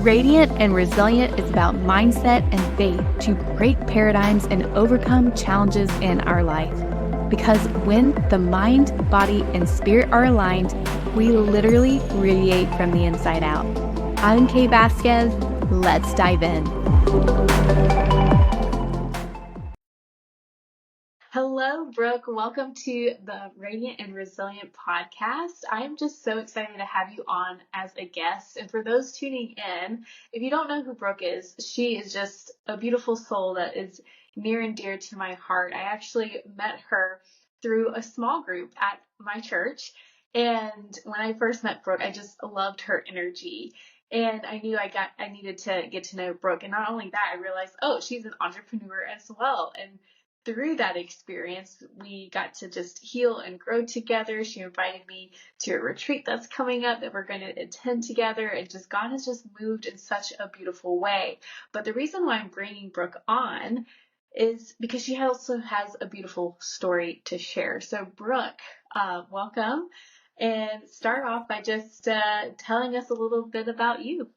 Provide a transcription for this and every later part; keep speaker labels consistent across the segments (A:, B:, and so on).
A: Radiant and Resilient is about mindset and faith to break paradigms and overcome challenges in our life. Because when the mind, body, and spirit are aligned, we literally radiate from the inside out. I'm Kay Vasquez. Let's dive in. Hello, Brooke. Welcome to the Radiant and Resilient podcast. I'm just so excited to have you on as a guest. And for those tuning in, if you don't know who Brooke is, she is just a beautiful soul that is near and dear to my heart. I actually met her through a small group at my church. And when I first met Brooke, I just loved her energy. And I knew I needed to get to know Brooke. And not only that, I realized, oh, she's an entrepreneur as well. And through that experience, we got to just heal and grow together. She invited me to a retreat that's coming up that we're going to attend together. And just God has just moved in such a beautiful way. But the reason why I'm bringing Brooke on is because she also has a beautiful story to share. So Brooke, welcome. And start off by just telling us a little bit about you.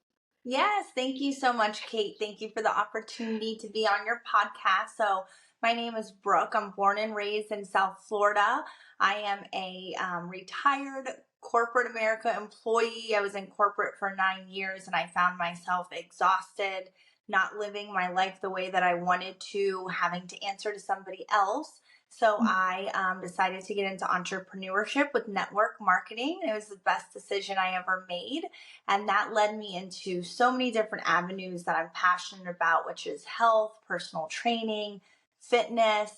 B: Yes, thank you so much, Kate. Thank you for the opportunity to be on your podcast. So my name is Brooke. I'm born and raised in South Florida. I am a retired corporate America employee. I was in corporate for 9 years and I found myself exhausted, not living my life the way that I wanted to, having to answer to somebody else. So I decided to get into entrepreneurship with network marketing. It was the best decision I ever made. And that led me into so many different avenues that I'm passionate about, which is health, personal training, fitness,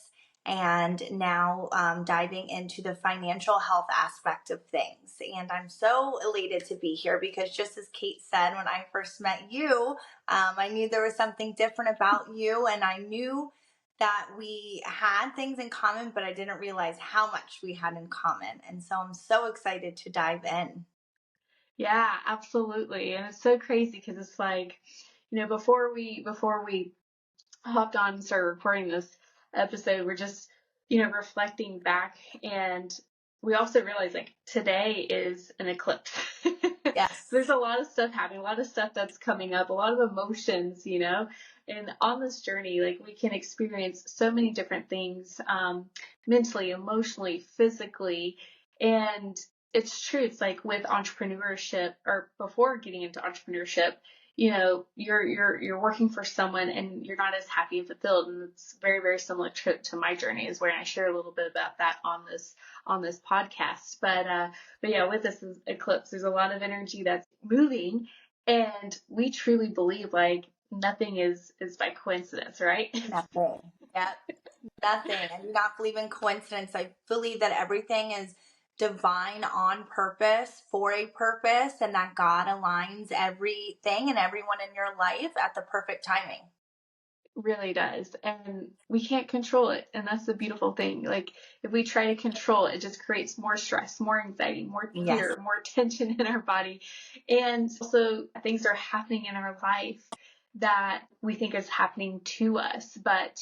B: and now diving into the financial health aspect of things. And I'm so elated to be here because just as Kate said, when I first met you, I knew there was something different about you, and I knew that we had things in common, but I didn't realize how much we had in common. And so I'm so excited to dive in.
A: Yeah, absolutely. And it's so crazy because it's like, before we hopped on and started recording this episode, we're just, reflecting back, and we also realized like today is an eclipse.
B: Yes.
A: There's a lot of stuff happening, a lot of stuff that's coming up, a lot of emotions, and on this journey, like we can experience so many different things, mentally, emotionally, physically. And it's true. It's like with entrepreneurship, or before getting into entrepreneurship, you're working for someone and you're not as happy and fulfilled. And it's very, very similar to my journey, is where I share a little bit about that on this podcast. But yeah, with this eclipse, there's a lot of energy that's moving, and we truly believe like nothing is by coincidence, right?
B: Nothing. Yeah, nothing. I do not believe in coincidence. I believe that everything is divine on purpose for a purpose, and that God aligns everything and everyone in your life at the perfect timing.
A: Really does. And we can't control it. And that's the beautiful thing. Like if we try to control it, it just creates more stress, more anxiety, more fear,
B: Yes.
A: more tension in our body. And also things are happening in our life that we think is happening to us. But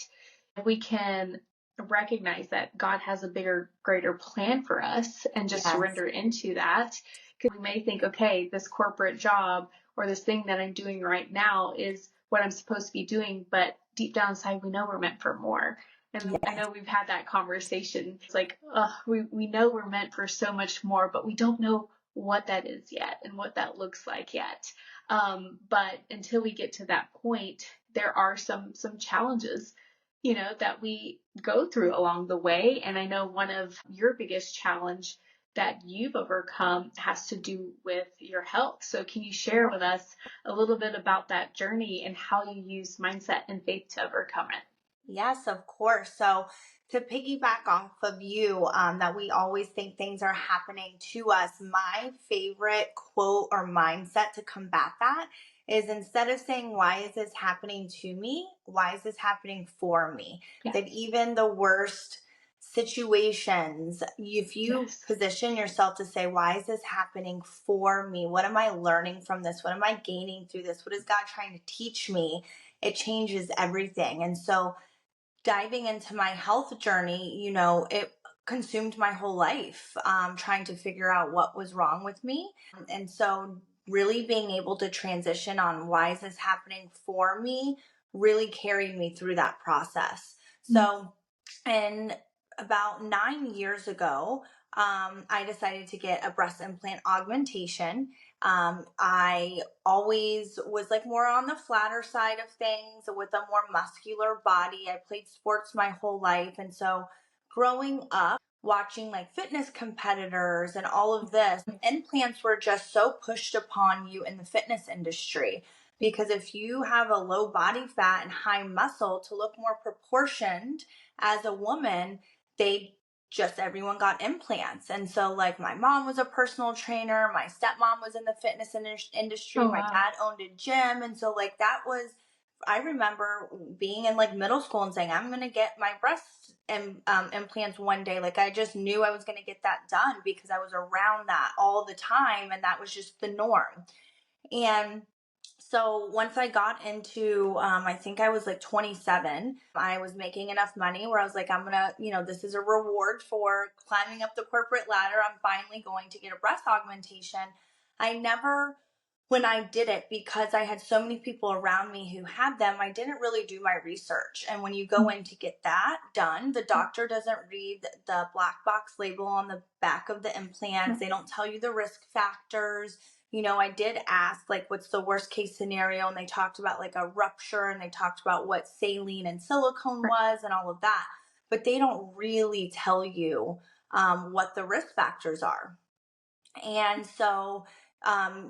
A: if we can recognize that God has a bigger, greater plan for us and just
B: Yes.
A: surrender into that, because we may think, okay, this corporate job or this thing that I'm doing right now is what I'm supposed to be doing, but deep down inside, we know we're meant for more. And
B: Yes.
A: I know we've had that conversation. It's like, we know we're meant for so much more, but we don't know what that is yet and what that looks like yet. But until we get to that point, there are some challenges, that we go through along the way. And I know one of your biggest challenge that you've overcome has to do with your health. So can you share with us a little bit about that journey and how you use mindset and faith to overcome it?
B: Yes, of course. So to piggyback off of you, that we always think things are happening to us, my favorite quote or mindset to combat that is, instead of saying, why is this happening to me? Why is this happening for me?
A: Yeah.
B: That even the worst situations, if you
A: Yes.
B: position yourself to say, why is this happening for me? What am I learning from this? What am I gaining through this? What is God trying to teach me? It changes everything. And so diving into my health journey, it consumed my whole life, trying to figure out what was wrong with me. And so really being able to transition on why is this happening for me really carried me through that process. So, and about 9 years ago, I decided to get a breast implant augmentation. I always was like more on the flatter side of things with a more muscular body. I played sports my whole life. And so growing up, watching like fitness competitors and all of this, implants were just so pushed upon you in the fitness industry. Because if you have a low body fat and high muscle, to look more proportioned as a woman, everyone got implants. And so like my mom was a personal trainer, my stepmom was in the fitness industry,
A: Oh,
B: my
A: wow.
B: dad owned a gym. And so like that was, I remember being in like middle school and saying, I'm going to get my breast implants one day. Like I just knew I was going to get that done because I was around that all the time. And that was just the norm. And so once I got into, I think I was like 27, I was making enough money where I was like, I'm going to, this is a reward for climbing up the corporate ladder. I'm finally going to get a breast augmentation. When I did it, because I had so many people around me who had them, I didn't really do my research. And when you go in to get that done, the doctor doesn't read the black box label on the back of the implants. They don't tell you the risk factors. I did ask, like, what's the worst case scenario? And they talked about like a rupture, and they talked about what saline and silicone was and all of that. But they don't really tell you what the risk factors are. And so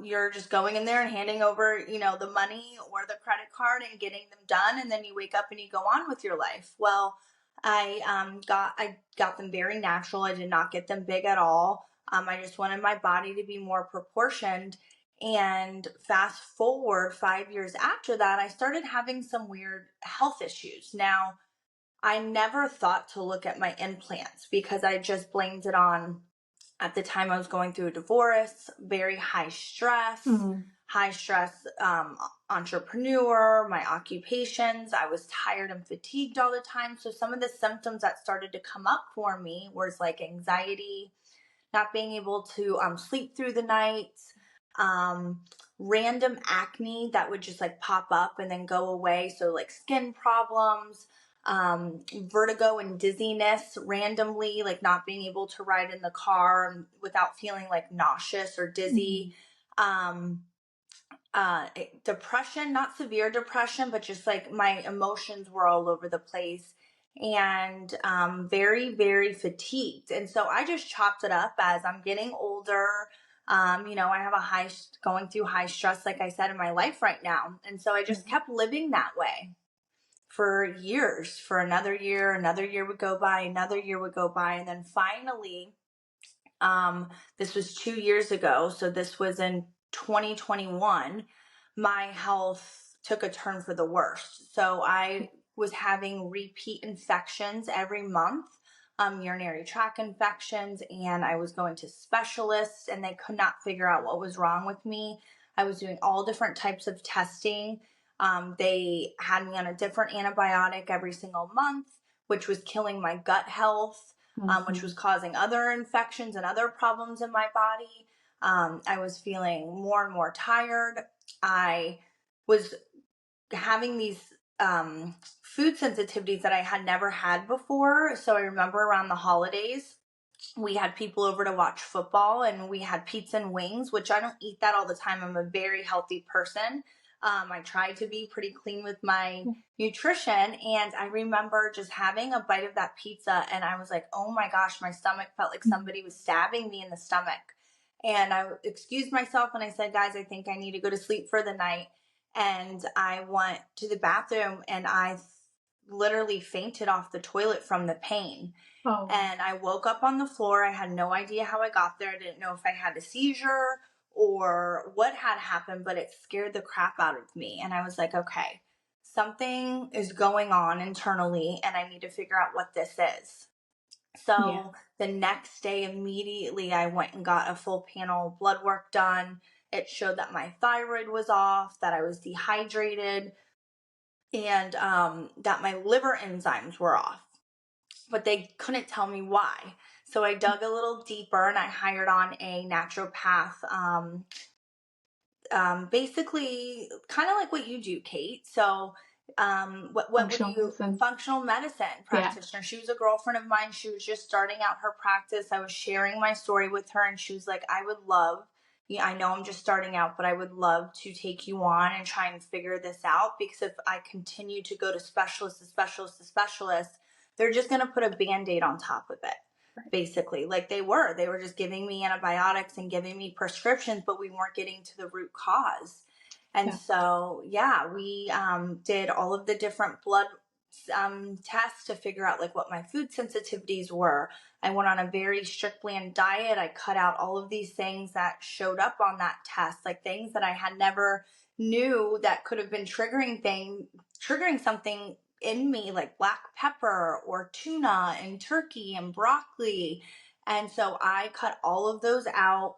B: you're just going in there and handing over, the money or the credit card and getting them done. And then you wake up and you go on with your life. Well, I got them very natural. I did not get them big at all. I just wanted my body to be more proportioned. And fast forward 5 years after that, I started having some weird health issues. Now, I never thought to look at my implants because I just blamed it on, at the time I was going through a divorce, very high stress, entrepreneur, my occupations. I was tired and fatigued all the time. So some of the symptoms that started to come up for me was like anxiety, not being able to sleep through the night, random acne that would just like pop up and then go away. So like skin problems, vertigo and dizziness randomly, like not being able to ride in the car without feeling like nauseous or dizzy. Depression, not severe depression, but just like my emotions were all over the place, and very, very fatigued. And so I just chopped it up as I'm getting older. I have going through high stress, like I said, in my life right now. And so I just kept living that way for years. For another year would go by, another year would go by. And then finally, this was 2 years ago. So this was in 2021. My health took a turn for the worst. So I was having repeat infections every month, urinary tract infections, and I was going to specialists and they could not figure out what was wrong with me. I was doing all different types of testing. They had me on a different antibiotic every single month, which was killing my gut health, which was causing other infections and other problems in my body. I was feeling more and more tired. I was having these food sensitivities that I had never had before. So I remember around the holidays, we had people over to watch football and we had pizza and wings, which I don't eat that all the time. I'm a very healthy person. I try to be pretty clean with my nutrition. And I remember just having a bite of that pizza and I was like, oh my gosh, my stomach felt like somebody was stabbing me in the stomach. And I excused myself and I said, guys, I think I need to go to sleep for the night. And I went to the bathroom and I literally fainted off the toilet from the pain.
A: Oh.
B: And I woke up on the floor. I had no idea how I got there. I didn't know if I had a seizure or what had happened, but it scared the crap out of me. And I was like, okay, something is going on internally and I need to figure out what this is. So the next day, immediately, I went and got a full panel blood work done. It showed that my thyroid was off, that I was dehydrated, and that my liver enzymes were off. But they couldn't tell me why. So I dug a little deeper and I hired on a naturopath basically kind of like what you do, Kate. So what would
A: Functional
B: you
A: medicine.
B: functional medicine
A: Yeah.
B: practitioner. She was a girlfriend of mine. She was just starting out her practice. I was sharing my story with her, and she was like, I would love, yeah, I know I'm just starting out, but I would love to take you on and try and figure this out, because if I continue to go to specialist to specialist to specialist, they're just going to put a Band-Aid on top of it. Basically, like they were just giving me antibiotics and giving me prescriptions, but we weren't getting to the root cause. And so, yeah, we did all of the different blood tests to figure out like what my food sensitivities were. I went on a very strict bland diet. I cut out all of these things that showed up on that test, like things that I had never knew that could have been triggering something in me, like black pepper or tuna and turkey and broccoli. And so I cut all of those out.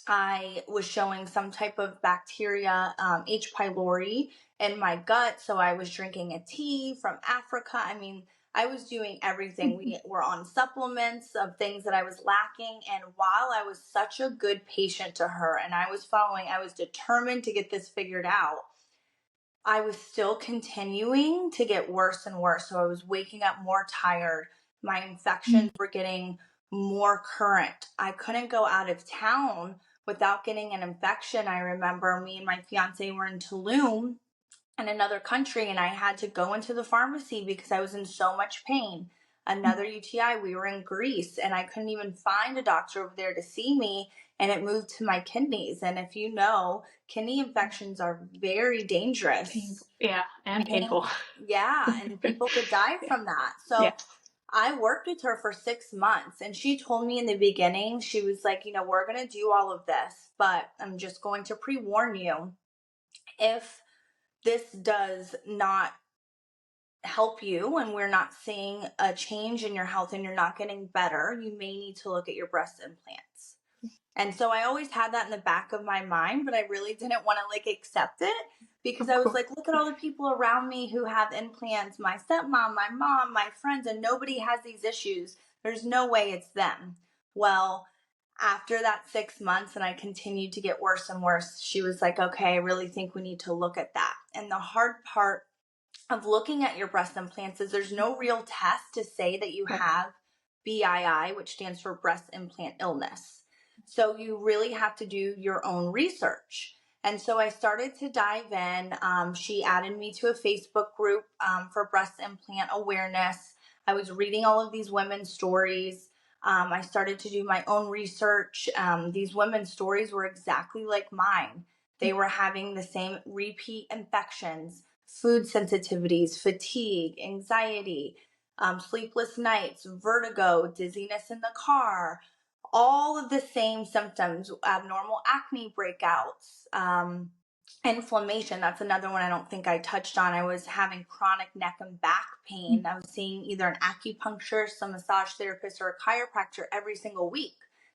B: I was showing some type of bacteria, H. pylori, in my gut. So I was drinking a tea from Africa. I mean, I was doing everything. We were on supplements of things that I was lacking. And while I was such a good patient to her and I was determined to get this figured out, I was still continuing to get worse and worse. So I was waking up more tired. My infections were getting more current. I couldn't go out of town without getting an infection. I remember me and my fiance were in Tulum in another country, and I had to go into the pharmacy because I was in so much pain. Another UTI, we were in Greece, and I couldn't even find a doctor over there to see me, and it moved to my kidneys. And if you know, kidney infections are very dangerous.
A: Painful. Yeah, and painful.
B: Yeah, and people could die from that. So I worked with her for 6 months, and she told me in the beginning, she was like, we're going to do all of this, but I'm just going to pre-warn you, if this does not help you and we're not seeing a change in your health and you're not getting better, you may need to look at your breast implants. And so I always had that in the back of my mind, but I really didn't want to accept it, because I was like, look at all the people around me who have implants, my stepmom, my mom, my friends, and nobody has these issues. There's no way it's them. Well, after that 6 months and I continued to get worse and worse, she was like, okay, I really think we need to look at that. And the hard part of looking at your breast implants is there's no real test to say that you have BII, which stands for breast implant illness. So you really have to do your own research. And so I started to dive in. She added me to a Facebook group for breast implant awareness. I was reading all of these women's stories. I started to do my own research. These women's stories were exactly like mine. They were having the same repeat infections, food sensitivities, fatigue, anxiety, sleepless nights, vertigo, dizziness in the car, all of the same symptoms, abnormal acne breakouts, inflammation. That's another one I don't think I touched on. I was having chronic neck and back pain. I was seeing either an acupuncturist, some massage therapist, or a chiropractor every single week.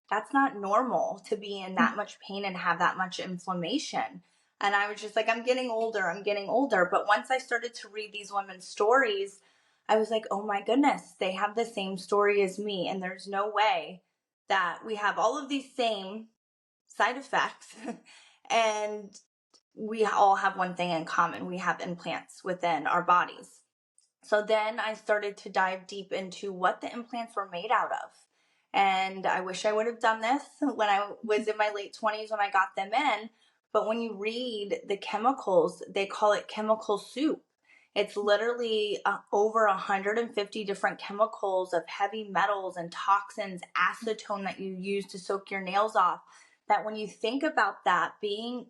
B: That's not normal to be in that much pain and have that much inflammation. And I was just like, I'm getting older. But once I started to read these women's stories, I was like, oh my goodness, they have the same story as me. And there's no way that we have all of these same side effects and we all have one thing in common. We have implants within our bodies. So then I started to dive deep into what the implants were made out of. And I wish I would have done this when I was in my late 20s when I got them in. But when you read the chemicals, they call it chemical soup. It's literally over 150 different chemicals of heavy metals and toxins, acetone that you use to soak your nails off. That when you think about that being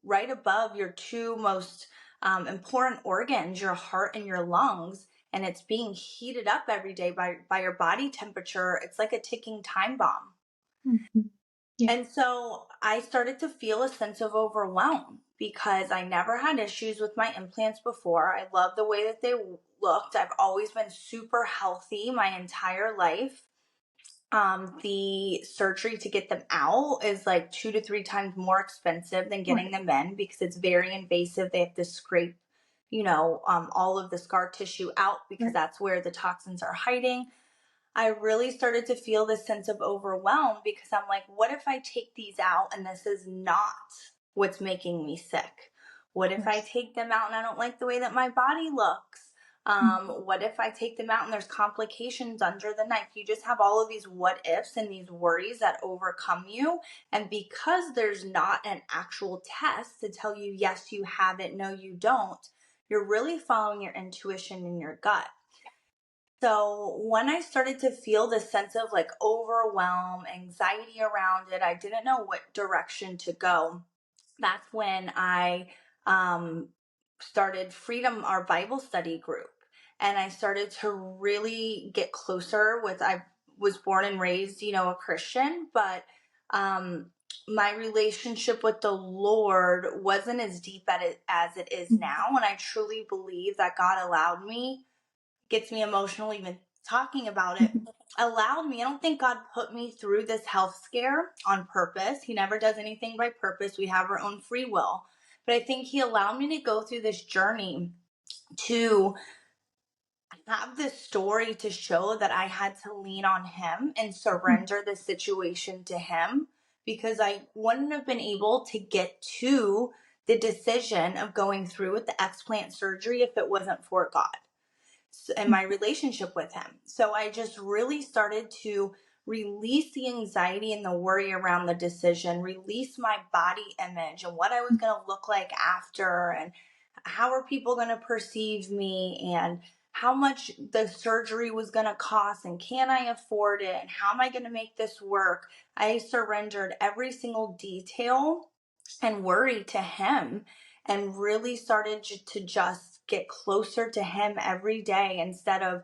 B: right above your two most important organs, your heart and your lungs, and it's being heated up every day by your body temperature, it's like a ticking time bomb. Mm-hmm. Yeah. And so I started to feel a sense of overwhelm because I never had issues with my implants before. I love the way that they looked. I've always been super healthy my entire life. The surgery to get them out is like 2 to 3 times more expensive than getting them in because it's very invasive. They have to scrape, all of the scar tissue out because that's where the toxins are hiding. I really started to feel this sense of overwhelm because I'm like, what if I take these out and this is not what's making me sick? What if I take them out and I don't like the way that my body looks? What if I take them out and there's complications under the knife? You just have all of these what ifs and these worries that overcome you. And because there's not an actual test to tell you, yes, you have it, no, you don't, you're really following your intuition and your gut. So when I started to feel this sense of like overwhelm, anxiety around it, I didn't know what direction to go. That's when I um, started Freedom, our Bible study group. And I started to really get closer with, I was born and raised, a Christian, but my relationship with the Lord wasn't as deep as it is now. And I truly believe that God allowed me, gets me emotional even talking about it, allowed me. I don't think God put me through this health scare on purpose. He never does anything by purpose. We have our own free will. But I think he allowed me to go through this journey to have this story to show that I had to lean on him and surrender the situation to him, because I wouldn't have been able to get to the decision of going through with the explant surgery if it wasn't for God and my relationship with him. So I just really started to release the anxiety and the worry around the decision, release my body image and what I was going to look like after, and how are people going to perceive me, and how much the surgery was going to cost, and can I afford it, and how am I going to make this work. I surrendered every single detail and worry to him, and really started to just get closer to him every day instead of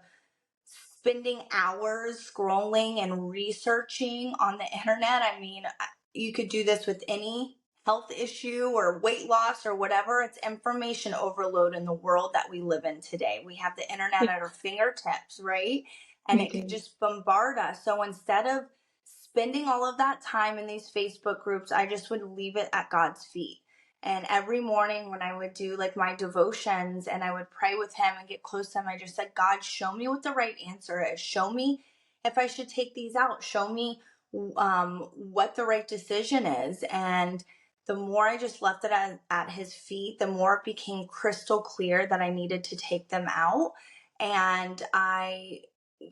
B: spending hours scrolling and researching on the internet. I mean, you could do this with any health issue or weight loss or whatever. It's information overload in the world that we live in today. We have the internet at our fingertips, right? And it can just bombard us. So instead of spending all of that time in these Facebook groups, I just would leave it at God's feet. And every morning when I would do like my devotions and I would pray with him and get close to him, I just said, God, show me what the right answer is. Show me if I should take these out. Show me what the right decision is. And the more I just left it at his feet, the more it became crystal clear that I needed to take them out. And I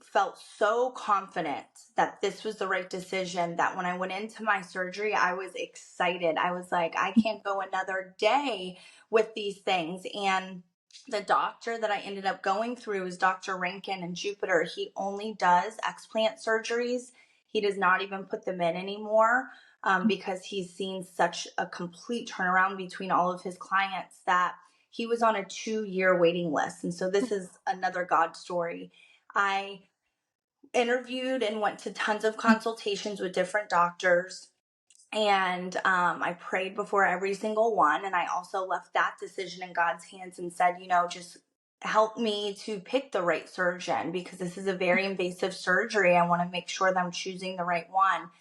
B: felt so confident that this was the right decision that when I went into my surgery, I was excited. I was like, I can't go another day with these things. And the doctor that I ended up going through is Dr. Rankin in Jupiter. He only does explant surgeries. He does not even put them in anymore because he's seen such a complete turnaround between all of his clients that he was on a 2-year waiting list. And so this is another God story. I interviewed and went to tons of consultations with different doctors. And I prayed before every single one. And I also left that decision in God's hands and said, just help me to pick the right surgeon, because this is a very invasive surgery. I want to make sure that I'm choosing the right one.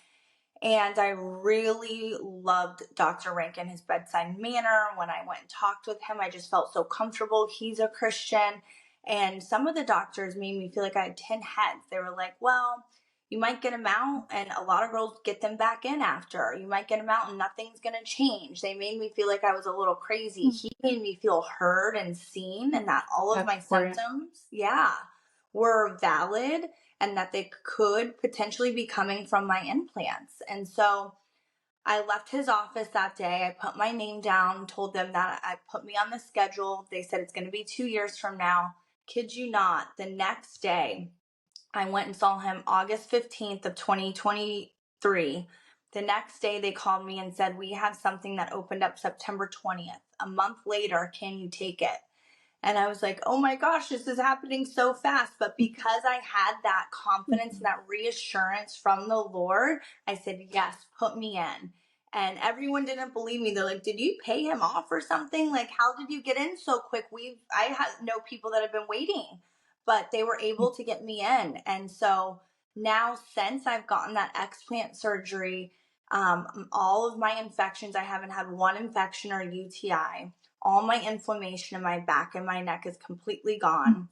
B: And I really loved Dr. Rankin, his bedside manner. When I went and talked with him, I just felt so comfortable. He's a Christian. And some of the doctors made me feel like I had 10 heads. They were like, well, you might get them out and a lot of girls get them back in after. You might get them out and nothing's going to change. They made me feel like I was a little crazy. He made me feel heard and seen, and that all of my symptoms, were valid, and that they could potentially be coming from my implants. And so I left his office that day. I put my name down, told them that I put me on the schedule. They said it's going to be 2 years from now. Kid you not, the next day, I went and saw him August 15th of 2023. The next day they called me and said, we have something that opened up September 20th. A month later, can you take it? And I was like, oh my gosh, this is happening so fast. But because I had that confidence and that reassurance from the Lord, I said, yes, put me in. And everyone didn't believe me. They're like, did you pay him off or something? Like, how did you get in so quick? I know people that have been waiting, but they were able to get me in. And so now, since I've gotten that explant surgery, all of my infections, I haven't had one infection or UTI. All my inflammation in my back and my neck is completely gone.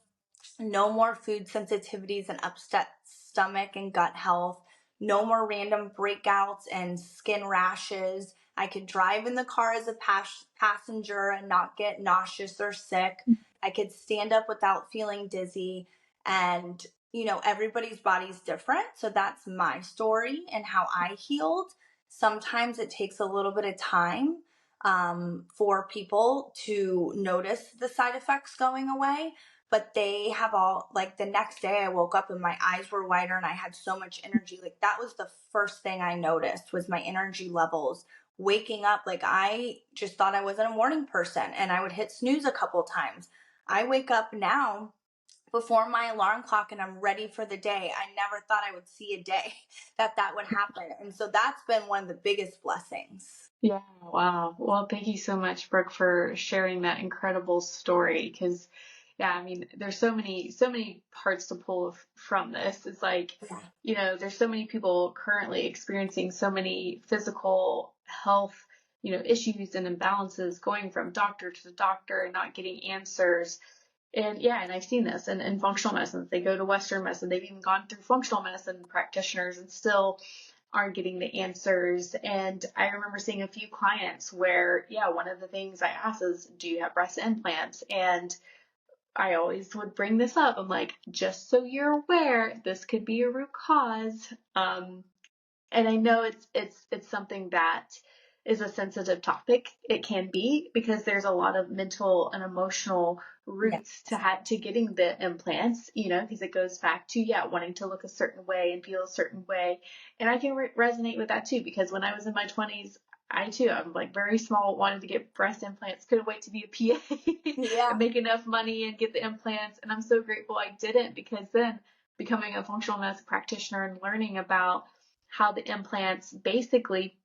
B: No more food sensitivities and upset stomach and gut health. No more random breakouts and skin rashes. I could drive in the car as a passenger and not get nauseous or sick. I could stand up without feeling dizzy. And, everybody's body's different. So that's my story and how I healed. Sometimes it takes a little bit of time for people to notice the side effects going away. But they have all, like, the next day I woke up and my eyes were wider and I had so much energy. Like, that was the first thing I noticed, was my energy levels waking up. Like, I just thought I wasn't a morning person and I would hit snooze a couple times. I wake up now before my alarm clock and I'm ready for the day. I never thought I would see a day that would happen. And so that's been one of the biggest blessings.
A: Yeah, wow. Well, thank you so much, Brooke, for sharing that incredible story. Because, yeah, I mean, there's so many parts to pull from this. It's like, there's so many people currently experiencing so many physical health, issues and imbalances, going from doctor to doctor and not getting answers. And yeah, and I've seen this in functional medicine. They go to Western medicine. They've even gone through functional medicine practitioners and still aren't getting the answers. And I remember seeing a few clients where, one of the things I asked is, do you have breast implants? And I always would bring this up. I'm like, just so you're aware, this could be a root cause. And I know it's something that is a sensitive topic. It can be, because there's a lot of mental and emotional roots to getting the implants, because it goes back to, wanting to look a certain way and feel a certain way. And I can resonate with that too, because when I was in my 20s, I'm like very small, wanted to get breast implants, couldn't wait to be a PA and make enough money and get the implants. And I'm so grateful I didn't, because then becoming a functional medicine practitioner and learning about how the implants, basically,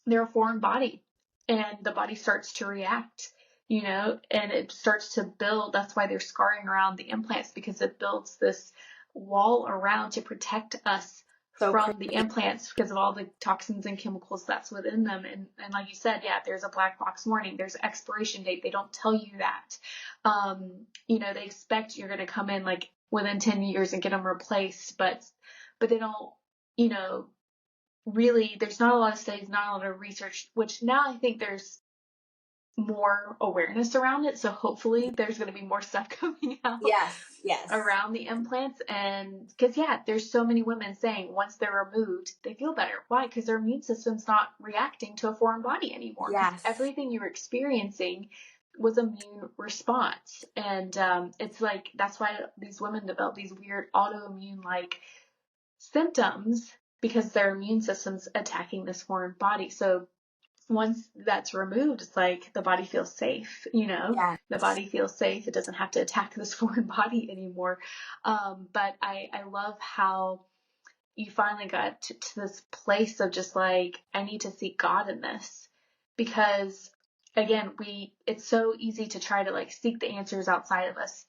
A: they're a foreign body and the body starts to react, and it starts to build. That's why they're scarring around the implants, because it builds this wall around to protect us from the implants, because of all the toxins and chemicals that's within them. And like you said, there's a black box warning, there's an expiration date. They don't tell you that. They expect you're going to come in like within 10 years and get them replaced, but they don't, really, there's not a lot of studies, not a lot of research, which now I think there's more awareness around it. So hopefully there's going to be more stuff coming out around the implants. And because, there's so many women saying once they're removed, they feel better. Why? Because their immune system's not reacting to a foreign body anymore. Everything you were experiencing was immune response. And it's like, that's why these women develop these weird autoimmune like symptoms, because their immune system's attacking this foreign body. So once that's removed, it's like the body feels safe, the body feels safe. It doesn't have to attack this foreign body anymore. But I love how you finally got to this place of just like, I need to seek God in this, because again, it's so easy to try to like seek the answers outside of us,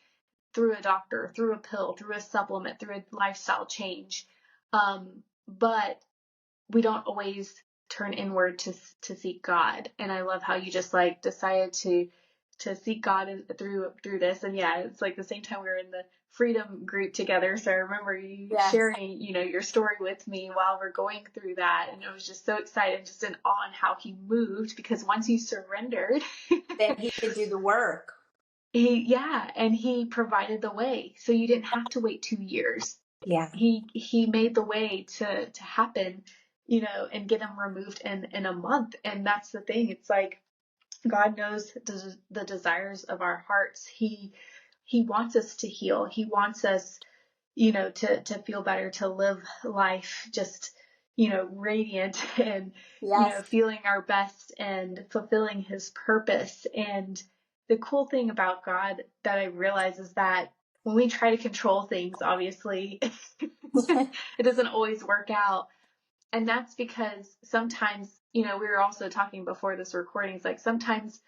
A: through a doctor, through a pill, through a supplement, through a lifestyle change. But we don't always turn inward to seek God. And I love how you just like decided to seek God through this. And it's like the same time we were in the freedom group together. So I remember you sharing, your story with me while we're going through that. And I was just so excited, just in awe on how he moved, because once you surrendered,
B: then he could do the work.
A: And he provided the way. So you didn't have to wait 2 years. He made the way to happen, and get them removed in a month. And that's the thing. It's like, God knows the desires of our hearts. He wants us to heal. He wants us, to feel better, to live life just, radiant and, feeling our best and fulfilling his purpose. And the cool thing about God that I realize is that when we try to control things, obviously, it doesn't always work out. And that's because sometimes, we were also talking before this recording, it's like sometimes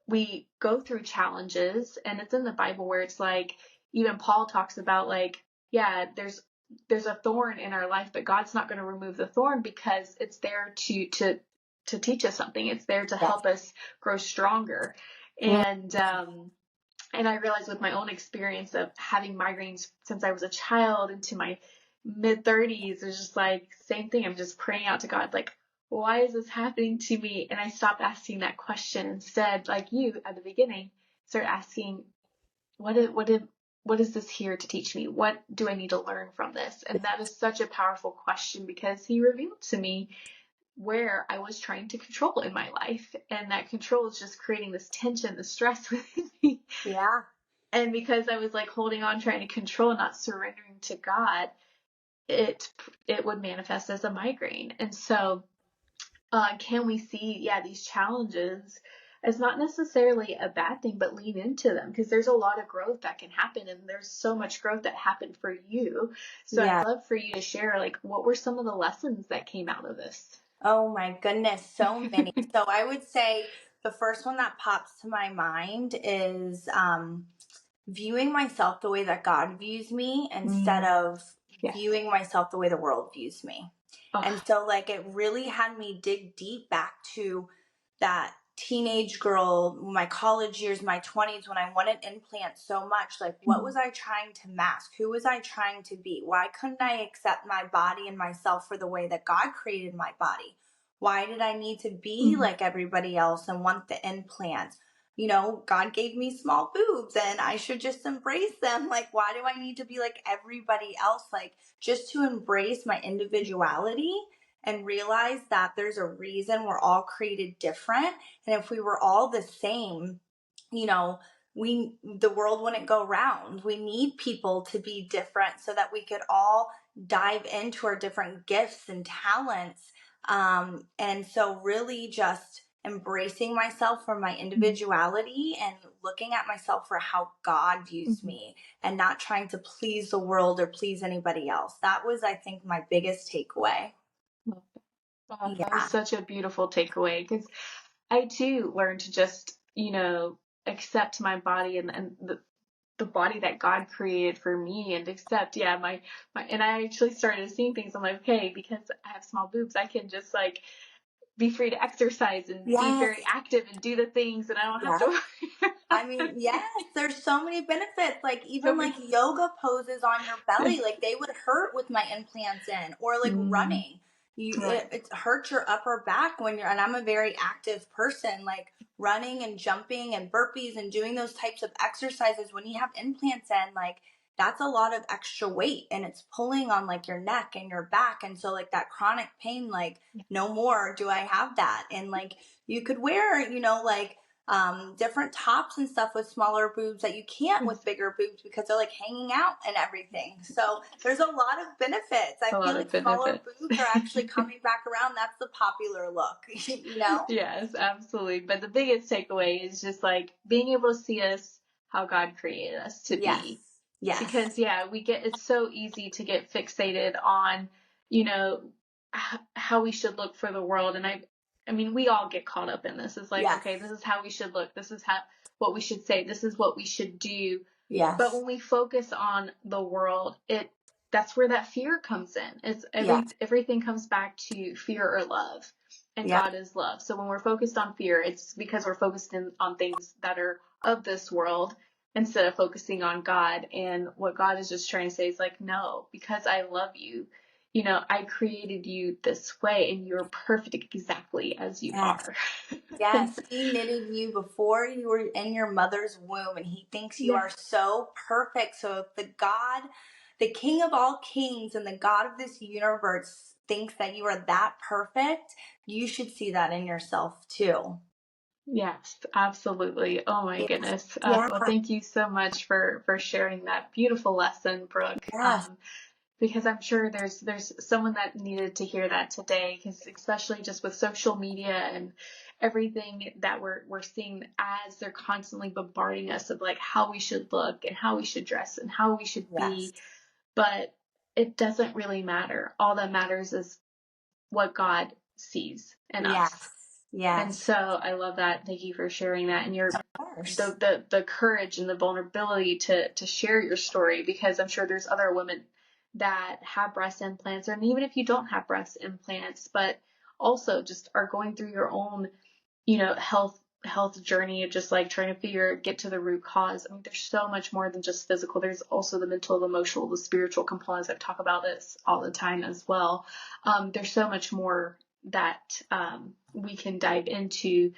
A: we go through challenges, and it's in the Bible where it's like, even Paul talks about like, there's a thorn in our life, but God's not going to remove the thorn, because it's there to teach us something. It's there to help us grow stronger. And I realized with my own experience of having migraines since I was a child into my mid 30s, it's just like, same thing. I'm just praying out to God, like, why is this happening to me? And I stopped asking that question. Instead, like you at the beginning, start asking, what is this here to teach me? What do I need to learn from this? And that is such a powerful question, because he revealed to me where I was trying to control in my life. And that control is just creating this tension, this stress within me.
B: Yeah.
A: And because I was like holding on, trying to control, not surrendering to God, it would manifest as a migraine. And so can we see, these challenges as not necessarily a bad thing, but lean into them, because there's a lot of growth that can happen, and there's so much growth that happened for you. So I'd
B: Yeah.
A: love for you to share, like, what were some of the lessons that came out of this?
B: Oh my goodness, so many. So I would say the first one that pops to my mind is viewing myself the way that God views me instead of
A: Yes.
B: viewing myself the way the world views me.
A: Oh,
B: And so, like, it really had me dig deep back to that teenage girl, my college years, my 20s, when I wanted implants so much. Like, what was I trying to mask? Who was I trying to be? Why couldn't I accept my body and myself for the way that God created my body? Why did I need to be like everybody else and want the implants? You know, God gave me small boobs and I should just embrace them. Like, why do I need to be like everybody else? Like, just to embrace my individuality and realize that there's a reason we're all created different. And if we were all the same, you know, the world wouldn't go round. We need people to be different so that we could all dive into our different gifts and talents. And so really just embracing myself for my individuality and looking at myself for how God views me, and not trying to please the world or please anybody else. That was, I think, my biggest takeaway.
A: that was
B: Yeah.
A: such a beautiful takeaway, because I too learned to just, accept my body, and the body that God created for me, and accept, my, and I actually started seeing things. I'm like, okay, because I have small boobs, I can just like be free to exercise and be
B: Yes.
A: very active and do the things, and I don't have
B: Yeah.
A: to worry.
B: I mean, yes, there's so many benefits. Like,
A: So
B: even
A: many.
B: like yoga poses on your belly, like they would hurt with my implants in, or like running.
A: Right.
B: It hurts your upper back when you're, and I'm a very active person, like running and jumping and burpees and doing those types of exercises. When you have implants in, like, that's a lot of extra weight and it's pulling on like your neck and your back. And so, like, that chronic pain, like, no more do I have that. And like, you could wear, like, different tops and stuff with smaller boobs that you can't with bigger boobs, because they're like hanging out and everything. So there's a lot of benefits. I
A: A
B: feel
A: lot
B: like
A: of
B: smaller
A: benefits.
B: boobs are actually coming back around. That's the popular look, you know?
A: Yes, absolutely. But the biggest takeaway is just like being able to see us how God created us to
B: Yes.
A: be.
B: Yes.
A: Because it's so easy to get fixated on, how we should look for the world. And I mean, we all get caught up in this. It's like,
B: Yes.
A: okay, this is how we should look. This is what we should say. This is what we should do.
B: Yes.
A: But when we focus on the world, that's where that fear comes in. It's everything comes back to fear or love. And God is love. So when we're focused on fear, it's because we're focused on things that are of this world, instead of focusing on God. And what God is just trying to say is like, no, because I love you, I created you this way, and you're perfect exactly as you are.
B: Yes, he knitted you before you were in your mother's womb, and he thinks you are so perfect. So if the King of all kings and the God of this universe thinks that you are that perfect, you should see that in yourself too.
A: Yes, absolutely. Oh my
B: Yes.
A: goodness.
B: Yeah.
A: Well, thank you so much for sharing that beautiful lesson, Brooke.
B: Yes.
A: Because I'm sure there's someone that needed to hear that today, because especially just with social media and everything that we're seeing, ads, they're constantly bombarding us of like how we should look and how we should dress and how we should
B: Yes.
A: be. But it doesn't really matter. All that matters is what God sees in
B: Yes.
A: us. And
B: Yes.
A: so I love that. Thank you for sharing that, and
B: Of course.
A: the courage and the vulnerability to share your story, because I'm sure there's other women that have breast implants, and even if you don't have breast implants, but also just are going through your own, health journey of just like trying to get to the root cause. I mean, there's so much more than just physical. There's also the mental, the emotional, the spiritual components. I talk about this all the time as well. There's so much more that we can dive into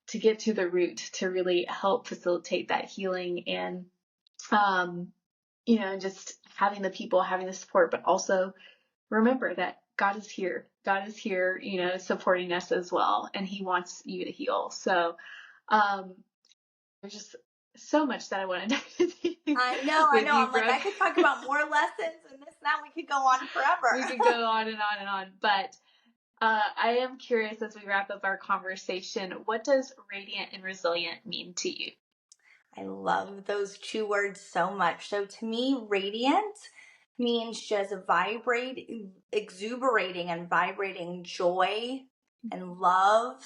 A: to get to the root to really help facilitate that healing and, just having the people, having the support, but also remember that God is here. God is here, supporting us as well, and He wants you to heal. So, there's just so much that I want to dive into
B: I know.
A: with you,
B: I'm like,
A: Brooke.
B: I could talk about more lessons and this, now we could go on forever.
A: We could go on and on and on, but I am curious as we wrap up our conversation, what does radiant and resilient mean to you?
B: I love those two words so much. So to me, radiant means just exuberating and vibrating joy and love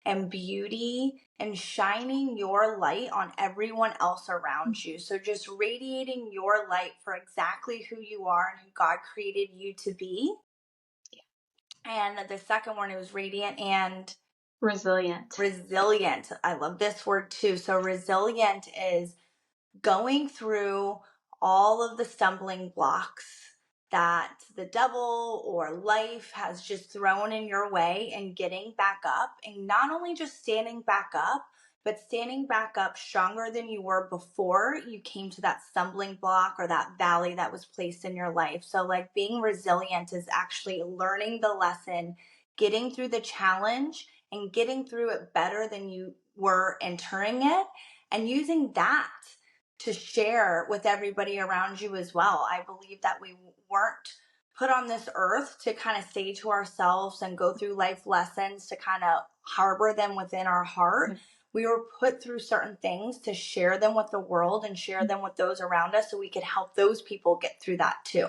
B: and beauty and shining your light on everyone else around you. So just radiating your light for exactly who you are and who God created you to be. And the second one, it was radiant and
A: Resilient.
B: resilient. I love this word too. So resilient is going through all of the stumbling blocks that the devil or life has just thrown in your way and getting back up, and not only just standing back up, but standing back up stronger than you were before you came to that stumbling block or that valley that was placed in your life. So like being resilient is actually learning the lesson, getting through the challenge and getting through it better than you were entering it, and using that to share with everybody around you as well. I believe that we weren't put on this earth to kind of stay to ourselves and go through life lessons to kind of harbor them within our heart. Mm-hmm. We were put through certain things to share them with the world and share them with those around us so we could help those people get through that too.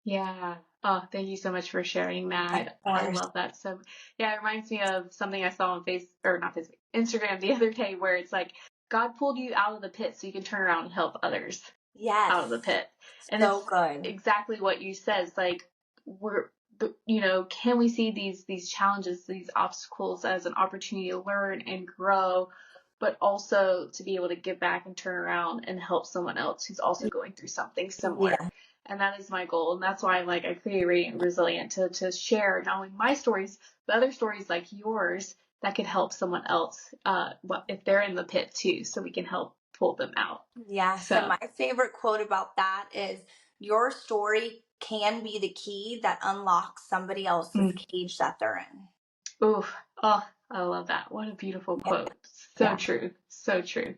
A: Yeah. Oh, thank you so much for sharing that. I love that. So yeah, it reminds me of something I saw on Instagram the other day, where it's like, God pulled you out of the pit so you can turn around and help others out of the pit. And
B: so
A: it's
B: good.
A: Exactly what you said. It's like, can we see these challenges, these obstacles as an opportunity to learn and grow, but also to be able to give back and turn around and help someone else who's also going through something similar. Yeah. And that is my goal. And that's why I create Radiant and Resilient to share not only my stories, but other stories like yours that could help someone else, if they're in the pit too, so we can help pull them out.
B: Yes. So my favorite quote about that is, your story can be the key that unlocks somebody else's cage that they're in.
A: Oof. Oh, I love that. What a beautiful quote. So true. So true.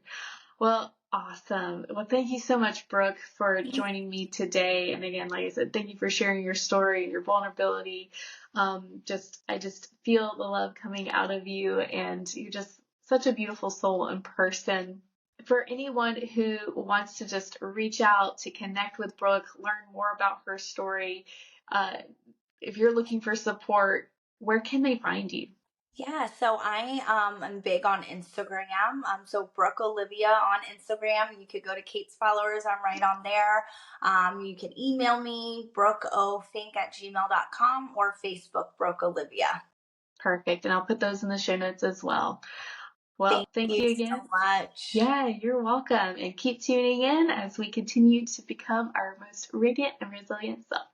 A: Well, awesome. Well, thank you so much, Brooke, for joining me today. And again, like I said, thank you for sharing your story and your vulnerability. I just feel the love coming out of you, and you're just such a beautiful soul in person. For anyone who wants to just reach out to connect with Brooke, learn more about her story, if you're looking for support, where can they find you?
B: Yeah, so I am big on Instagram. So Brooke Olivia on Instagram. You could go to Kate's followers. I'm right on there. You can email me, brookofink@gmail.com, or Facebook, Brooke Olivia.
A: Perfect. And I'll put those in the show notes as well. Well, thank you again
B: so much.
A: Yeah, you're welcome. And keep tuning in as we continue to become our most radiant and resilient self.